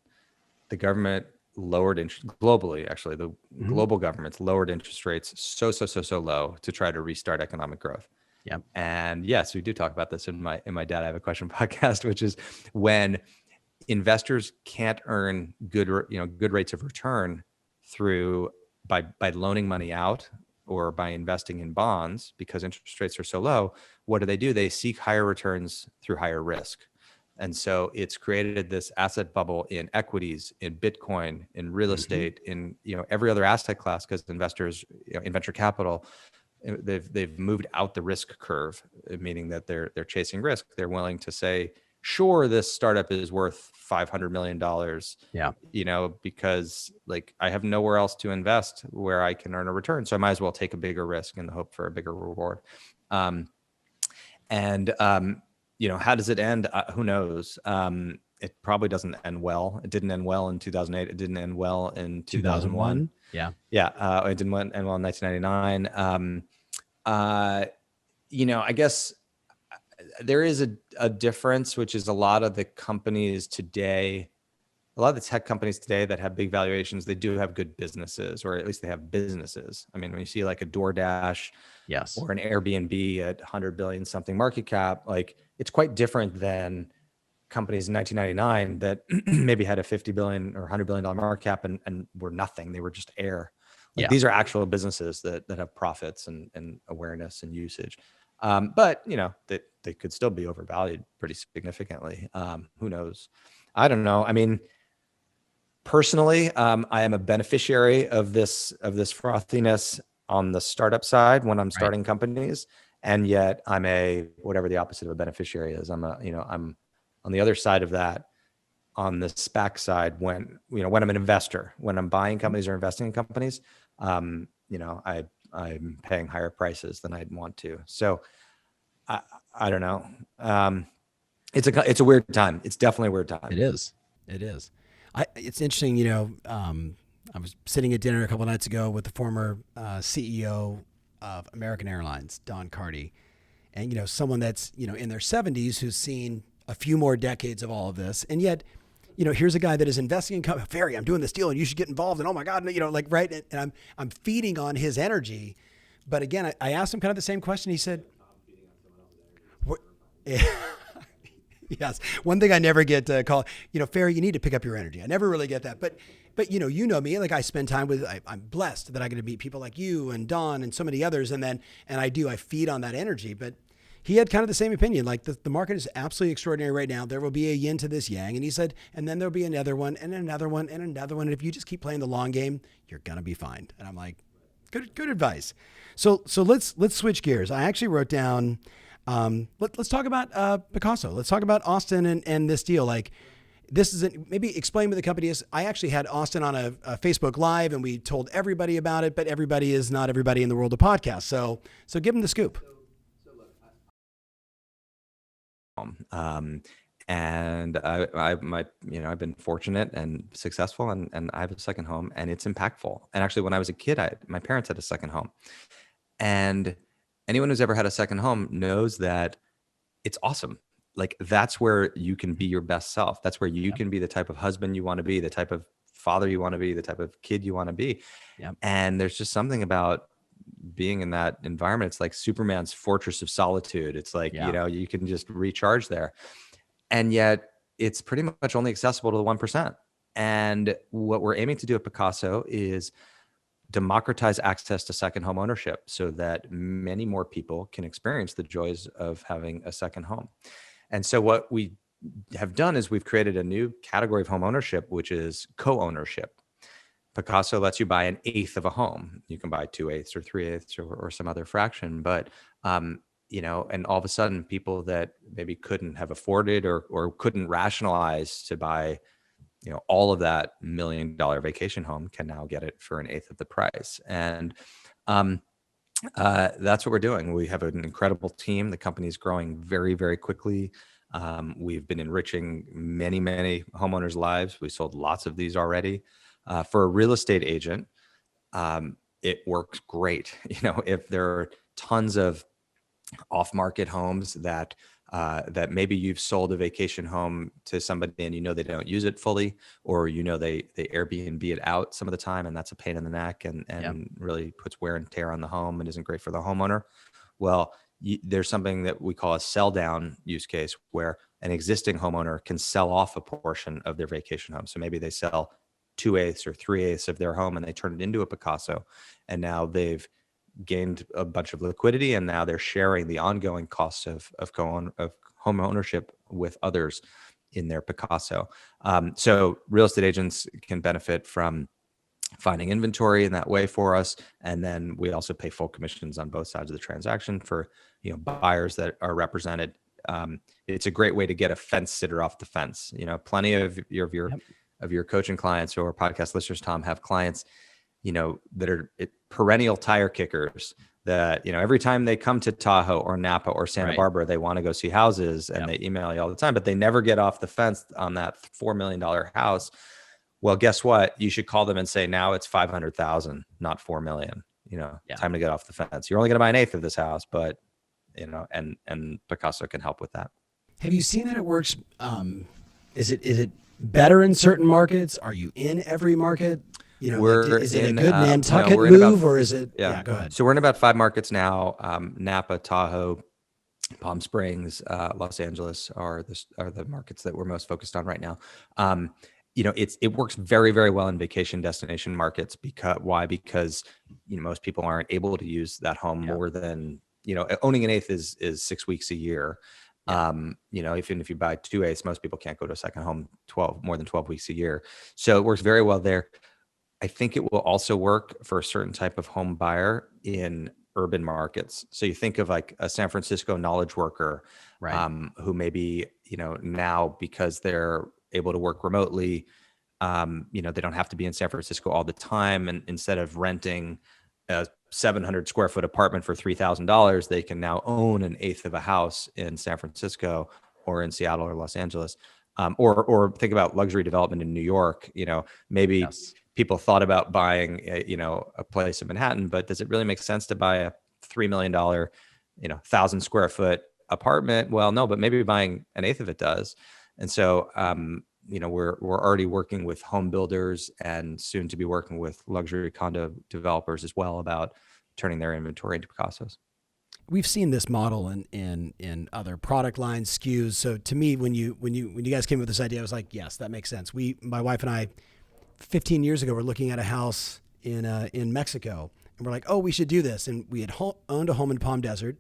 the government lowered globally, actually, the global governments lowered interest rates so low to try to restart economic growth. Yeah. And yes, we do talk about this in my Dad I Have a Question podcast, which is when investors can't earn good rates of return by loaning money out or by investing in bonds because interest rates are so low. What do? They seek higher returns through higher risk. And so it's created this asset bubble in equities, in Bitcoin, in real estate, in every other asset class, because investors in venture capital, they've moved out the risk curve, meaning that they're chasing risk. They're willing to say, sure, this startup is worth $500 million. Yeah. Because I have nowhere else to invest where I can earn a return. So I might as well take a bigger risk in the hope for a bigger reward. How does it end? Who knows? It probably doesn't end well. It didn't end well in 2008. It didn't end well in 2001. Yeah. It didn't end well in 1999. I guess there is a difference, which is a lot of the tech companies today that have big valuations, they do have good businesses, or at least they have businesses. I mean, when you see like a DoorDash, yes, or an Airbnb at 100 billion something market cap, it's quite different than companies in 1999 that maybe had a 50 billion or $100 billion market cap and were nothing. They were just air. These are actual businesses that have profits and awareness and usage. But they could still be overvalued pretty significantly. Who knows? I don't know. I mean, personally, I am a beneficiary of this frothiness on the startup side when I'm starting companies, and yet I'm whatever the opposite of a beneficiary is. I'm on the other side of that, on the SPAC side, when I'm an investor, when I'm buying companies or investing in companies, I'm paying higher prices than I'd want to. So I don't know. It's a weird time. It's definitely a weird time. It is. It's interesting. I was sitting at dinner a couple of nights ago with the former CEO of American Airlines, Don Carty, and someone that's in their 70s who's seen a few more decades of all of this, and yet here's a guy that is investing in company. Ferry, I'm doing this deal, and you should get involved. And oh my God, right? And I'm feeding on his energy. But again, I asked him kind of the same question. He said, yes. One thing I never get called, Ferry, you need to pick up your energy. I never really get that. But you know me, I spend time with, I'm blessed that I get to meet people like you and Don and so many others. And I feed on that energy. But he had kind of the same opinion. The market is absolutely extraordinary right now. There will be a yin to this yang. And he said, and then there'll be another one and another one and another one. And if you just keep playing the long game, you're going to be fine. And I'm like, good advice. So let's switch gears. I actually wrote down, let's talk about Picasso. Let's talk about Austin and this deal. This is maybe explain what the company is. I actually had Austin on a Facebook Live, and we told everybody about it, but everybody is not everybody in the world of podcasts. So give them the scoop. And I've been fortunate and successful, and I have a second home, and it's impactful. And actually, when I was a kid, my parents had a second home, and anyone who's ever had a second home knows that it's awesome. That's where you can be your best self. That's where you can be the type of husband you want to be, the type of father you want to be, the type of kid you want to be. Yep. And there's just something about being in that environment. It's like Superman's fortress of solitude. It's like, you can just recharge there. And yet it's pretty much only accessible to the 1%. And what we're aiming to do at Picasso is democratize access to second home ownership so that many more people can experience the joys of having a second home. And so what we have done is we've created a new category of home ownership, which is co-ownership. Picasso lets you buy 1/8 of a home. You can buy 2/8 or 3/8 or some other fraction, but and all of a sudden people that maybe couldn't have afforded or couldn't rationalize to buy, all of that $1 million vacation home can now get it for 1/8 of the price. And that's what we're doing. We have an incredible team. The company is growing very, very quickly. We've been enriching many, many homeowners' lives. We sold lots of these already. For a real estate agent, it works great. If there are tons of off-market homes that maybe you've sold a vacation home to somebody and they don't use it fully, or they Airbnb it out some of the time, and that's a pain in the neck and really puts wear and tear on the home and isn't great for the homeowner. Well, there's something that we call a sell down use case, where an existing homeowner can sell off a portion of their vacation home. So maybe they sell 2/8 or 3/8 of their home and they turn it into a Picasso, and now they've gained a bunch of liquidity, and now they're sharing the ongoing costs of home ownership with others in their Picasso. So real estate agents can benefit from finding inventory in that way for us, and then we also pay full commissions on both sides of the transaction for buyers that are represented. It's a great way to get a fence sitter off the fence. Plenty of your coaching clients or podcast listeners, Tom, have clients that are perennial tire kickers that, every time they come to Tahoe or Napa or Santa Barbara, they want to go see houses, and they email you all the time, but they never get off the fence on that $4 million house. Well, guess what? You should call them and say, now it's 500,000, not 4 million, time to get off the fence. You're only going to buy 1/8 of this house, but, and Picasso can help with that. Have you seen that it works? Is it better in certain markets? Are you in every market? Is it a good Nantucket move, or is it? Yeah, go ahead. So we're in about 5 markets now. Napa, Tahoe, Palm Springs, Los Angeles are the markets that we're most focused on right now. It works very, very well in vacation destination markets. Because most people aren't able to use that home more than, owning 1/8 is 6 weeks a year. Even if you buy 2/8, most people can't go to a second home more than 12 weeks a year. So it works very well there. I think it will also work for a certain type of home buyer in urban markets. So you think of like a San Francisco knowledge worker, who maybe, now because they're able to work remotely, they don't have to be in San Francisco all the time. And instead of renting a 700 square foot apartment for $3,000, they can now own 1/8 of a house in San Francisco or in Seattle or Los Angeles. Or think about luxury development in New York. Maybe people thought about buying a place in Manhattan, but does it really make sense to buy a $3 million, 1,000 square foot apartment? Well, no, but maybe buying 1/8 of it does. And so, we're already working with home builders and soon to be working with luxury condo developers as well about turning their inventory into Picassos. We've seen this model in other product lines, SKUs. So to me, when you guys came up with this idea, I was like, yes, that makes sense. My wife and I, 15 years ago, we're looking at a house in Mexico, and we're like, oh, we should do this. And we had owned a home in Palm Desert,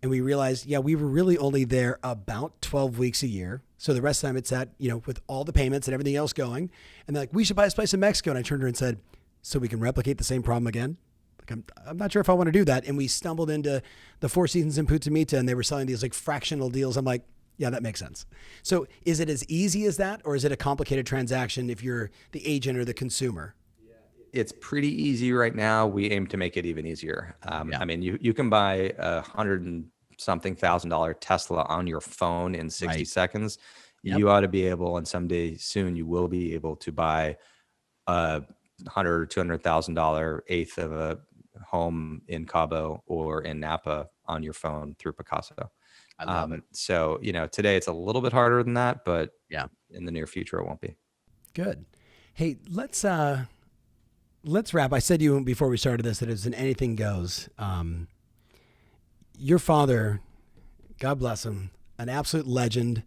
and we realized, we were really only there about 12 weeks a year. So the rest of the time it's at, with all the payments and everything else going. And they're like, we should buy this place in Mexico. And I turned to her and said, so we can replicate the same problem again? Like, I'm not sure if I want to do that. And we stumbled into the Four Seasons in Punta Mita, and they were selling these like fractional deals. I'm like, yeah, that makes sense. So is it as easy as that, or is it a complicated transaction if you're the agent or the consumer? It's pretty easy right now. We aim to make it even easier. I mean, you can buy $100,000 Tesla on your phone in 60 seconds. Yep. You ought to be able, and someday soon you will be able to buy a $100,000 or $200,000 1/8 of a home in Cabo or in Napa on your phone through Picasso. I love it. So, today it's a little bit harder than that, but in the near future, it won't be. Good. Hey, let's wrap. I said to you before we started this that it's an anything goes. Your father, God bless him, an absolute legend.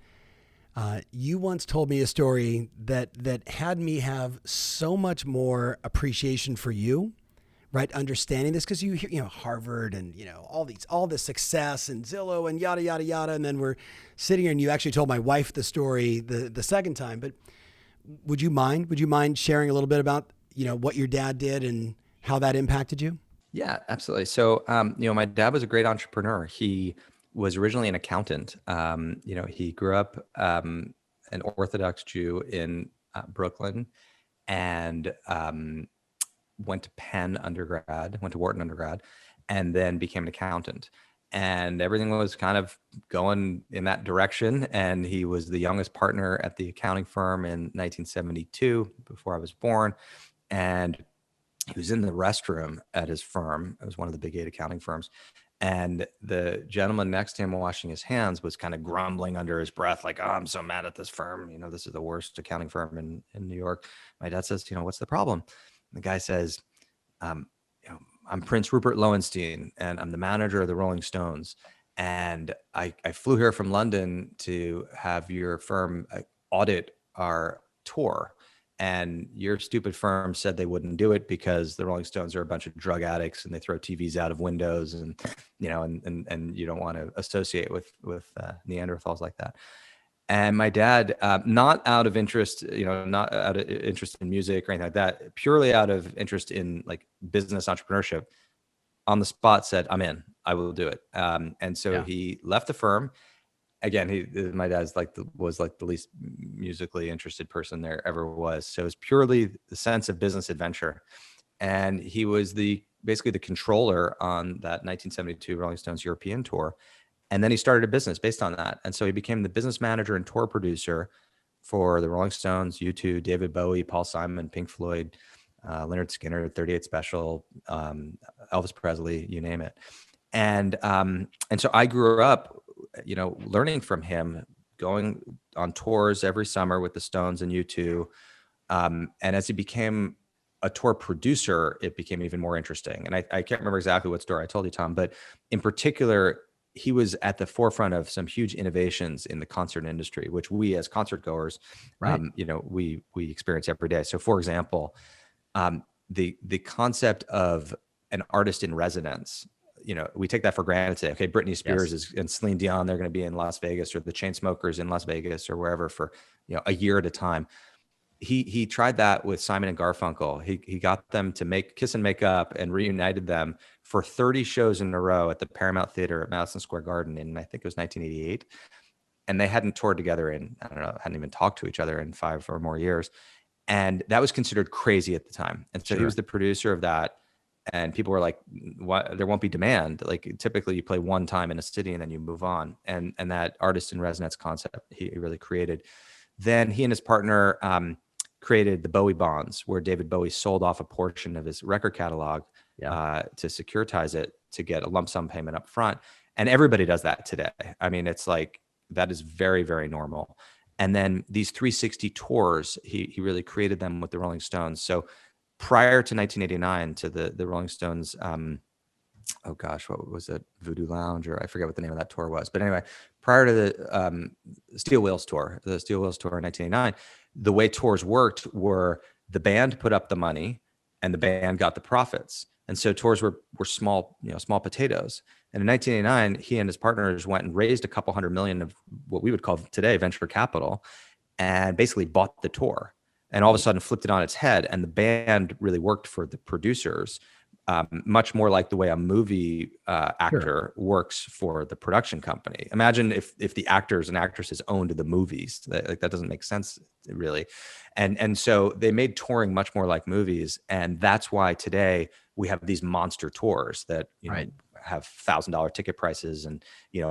You once told me a story that had me have so much more appreciation for you, right? Understanding this, because you hear, Harvard and, all this success and Zillow and yada, yada, yada. And then we're sitting here and you actually told my wife the story the second time, but would you mind sharing a little bit about, what your dad did and how that impacted you? Yeah, absolutely. So, my dad was a great entrepreneur. He was originally an accountant. He grew up an Orthodox Jew in Brooklyn, and went to went to Wharton undergrad, and then became an accountant. And everything was kind of going in that direction. And he was the youngest partner at the accounting firm in 1972, before I was born. And he was in the restroom at his firm. It was one of the big 8 accounting firms. And the gentleman next to him washing his hands was kind of grumbling under his breath, like, "Oh, I'm so mad at this firm. This is the worst accounting firm in New York." My dad says, "What's the problem?" And the guy says, um, "I'm Prince Rupert Lowenstein, and I'm the manager of the Rolling Stones. And I flew here from London to have your firm audit our tour. And your stupid firm said they wouldn't do it because the Rolling Stones are a bunch of drug addicts and they throw TVs out of windows, and and you don't want to associate with Neanderthals like that." And my dad, not out of interest, not out of interest in music or anything like that, purely out of interest in like business entrepreneurship, on the spot said, "I'm in. I will do it." And so he left the firm. Again, my dad's was the least musically interested person there ever was. So it was purely the sense of business adventure. And he was basically the controller on that 1972 Rolling Stones European tour. And then he started a business based on that. And so he became the business manager and tour producer for the Rolling Stones, U2, David Bowie, Paul Simon, Pink Floyd, Leonard Skinner, 38 Special, Elvis Presley, you name it. And so I grew up, learning from him, going on tours every summer with the Stones and U2. And as he became a tour producer, it became even more interesting. And I can't remember exactly what story I told you, Tom, but in particular, he was at the forefront of some huge innovations in the concert industry, which we as concert goers, we experience every day. So for example, the concept of an artist in residence, we take that for granted today. Okay, Britney Spears and Celine Dion, they're going to be in Las Vegas, or the Chainsmokers in Las Vegas or wherever for a year at a time. He tried that with Simon and Garfunkel. He got them to make Kiss and Make Up and reunited them for 30 shows in a row at the Paramount Theater at Madison Square Garden in, I think it was 1988. And they hadn't toured together in, I don't know, hadn't even talked to each other in 5 or more years. And that was considered crazy at the time. And so he was the producer of that. And people were like, "What? There won't be demand. Like typically you play one time in a city and then you move on." And that artist in residence concept he really created. Then he and his partner created the Bowie bonds, where David Bowie sold off a portion of his record catalog to securitize it to get a lump sum payment up front. And everybody does that today. I mean, it's like, that is very, very normal. And then these 360 tours, he really created them with the Rolling Stones. So prior to 1989, to the Rolling Stones, oh gosh, what was it? Voodoo Lounge, or I forget what the name of that tour was. But anyway, prior to the Steel Wheels tour in 1989, the way tours worked were the band put up the money and the band got the profits. And so tours were small, small potatoes. And in 1989, he and his partners went and raised a couple $100 million of what we would call today venture capital, and basically bought the tour, and all of a sudden flipped it on its head. And the band really worked for the producers, much more like the way a movie actor works for the production company. Imagine if the actors and actresses owned the movies. That doesn't make sense, really. And so they made touring much more like movies. And that's why today we have these monster tours that have $1,000 ticket prices and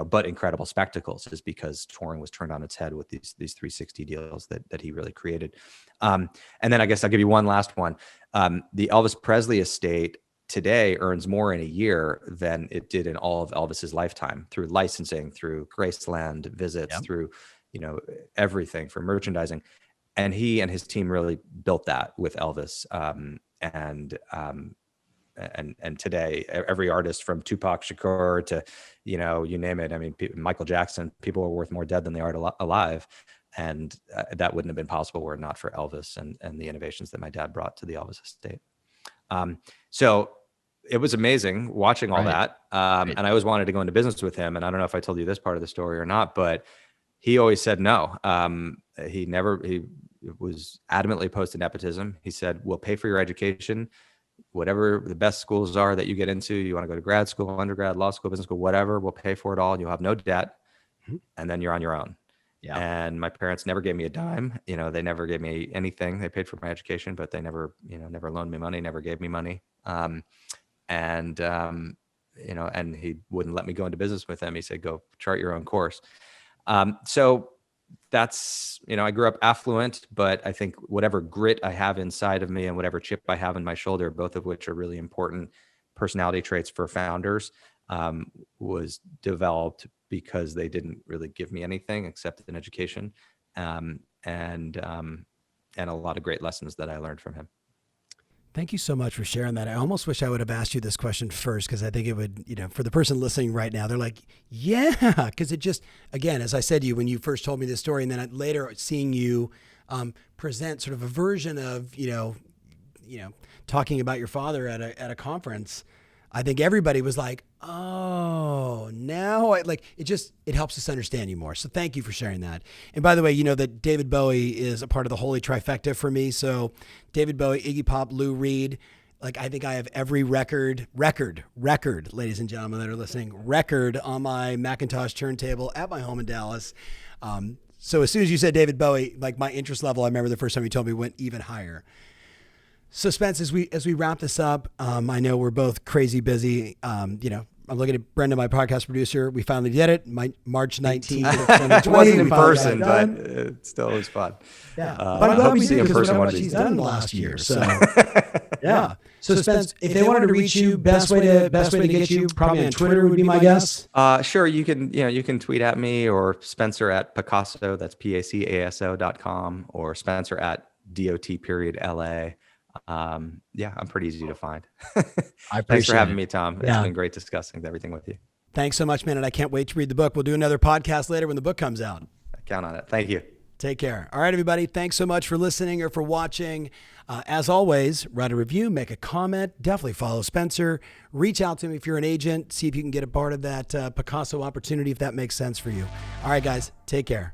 but incredible spectacles, is because touring was turned on its head with these 360 deals that he really created. And then I guess I'll give you one last one. The Elvis Presley estate today earns more in a year than it did in all of Elvis's lifetime, through licensing, through Graceland visits, through everything, for merchandising. And he and his team really built that with Elvis. And today, every artist from Tupac Shakur to, you name it. I mean, Michael Jackson, people are worth more dead than they are alive. And that wouldn't have been possible were it not for Elvis and the innovations that my dad brought to the Elvis estate. So it was amazing watching all that. And I always wanted to go into business with him. And I don't know if I told you this part of the story or not, but he always said no. He was adamantly opposed to nepotism. He said, "We'll pay for your education. whatever the best schools are that you get into, you want to go to grad school, undergrad, law school, business school, whatever, we'll pay for it all. You'll have no debt. And then you're on your own. Yeah. And my parents never gave me a dime. They never gave me anything. They paid for my education, but they never, never loaned me money, never gave me money. And he wouldn't let me go into business with them. He said, go chart your own course. So that's, I grew up affluent, but I think whatever grit I have inside of me and whatever chip I have in my shoulder, both of which are really important personality traits for founders, was developed because they didn't really give me anything except an education, and a lot of great lessons that I learned from him. Thank you so much for sharing that. I almost wish I would have asked you this question first, because I think it would, for the person listening right now, they're like, yeah, because it just, again, as I said to you when you first told me this story, and then later seeing you present sort of a version of, talking about your father at a conference, I think everybody was like, oh, now it helps us understand you more. So thank you for sharing that. And by the way, that David Bowie is a part of the holy trifecta for me. So David Bowie, Iggy Pop, Lou Reed, I think I have every record, ladies and gentlemen that are listening, record on my Macintosh turntable at my home in Dallas. So as soon as you said David Bowie, my interest level, I remember the first time you told me, went even higher. So Spence, as we wrap this up, I know we're both crazy busy. I'm looking at Brenda, my podcast producer. We finally did it. March 19th of 2020. It wasn't in person, but it still was fun. Yeah. But I hope we see in person one of these she's done last year. So yeah. So Spence, if they wanted to reach you, best way to get you, probably on Twitter would be my guess. Sure. You can tweet at me, or Spencer at Picasso. That's PACASO.com, or Spencer at DOT.LA. I'm pretty easy to find. Thanks for having me, Tom. It's been great discussing everything with you. Thanks so much, man. And I can't wait to read the book. We'll do another podcast later when the book comes out. I count on it. Thank you. Take care. All right, everybody. Thanks so much for listening or for watching. As always, write a review, make a comment, definitely follow Spencer, reach out to him if you're an agent, see if you can get a part of that Picasso opportunity, if that makes sense for you. All right, guys, take care.